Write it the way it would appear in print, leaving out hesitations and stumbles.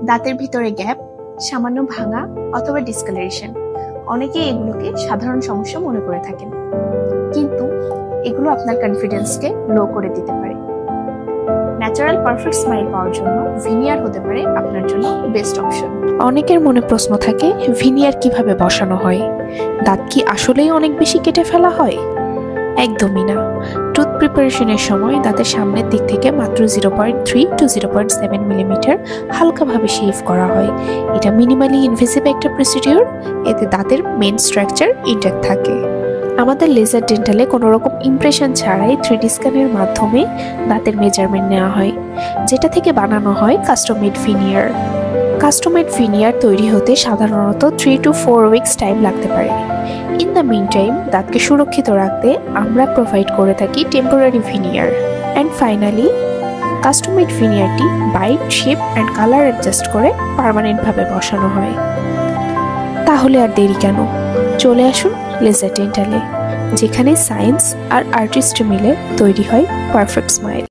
দাঁতের ভিতরে গ্যাপ, সামান্য ভাঙা অথবা ডিসকালারেশন, অনেকেই এগুলোকে সাধারণ সমস্যা মনে করে থাকেন, কিন্তু এগুলো আপনার কনফিডেন্সকে লো করে দিতে পারে। ন্যাচারাল পারফেক্ট স্মাইল পাওয়ার জন্য ভিনিয়ার হতে পারে আপনার জন্য বেস্ট অপশন। অনেকের মনে প্রশ্ন থাকে, ভিনিয়ার কিভাবে বসানো হয়? দাঁত কি আসলেই অনেক বেশি কেটে ফেলা হয়? একদমই না। টুথ প্রিপারেশনের সময় দাঁতের সামনের দিক থেকে মাত্র 0.3 to 0.7 মিলিমিটার হালকাভাবে শেভ করা হয়। এটা মিনিমালি ইনভেসিভ একটা প্রসিডিওর, এতে দাঁতের মেন স্ট্রাকচার ইনট্যাক্ট থাকে। আমাদের লেজার ডেন্টালে কোনো রকম ইমপ্রেশন ছাড়াই 3D স্ক্যানের মাধ্যমে দাঁতের মেজারমেন্ট নেওয়া হয়, যেটা থেকে বানানো হয় custom made veneer. Custom made veneer তৈরি হতে সাধারণত 3 to 4 উইকস টাইম লাগতে পারে। ইন দ্য মিন টাইম দাঁতকে সুরক্ষিত রাখতে আমরা প্রোভাইড করে থাকি temporary veneer. And finally custom made ভিনিয়ারটি bite, shape and colour adjust করে পার্মানেন্টভাবে বসানো হয়। তাহলে আর দেরি কেন, চলে আসুন লেজার ডেন্টালে, যেখানে সায়েন্স আর আর্টিস্ট মিলে তৈরি হয় পারফেক্ট স্মাইল।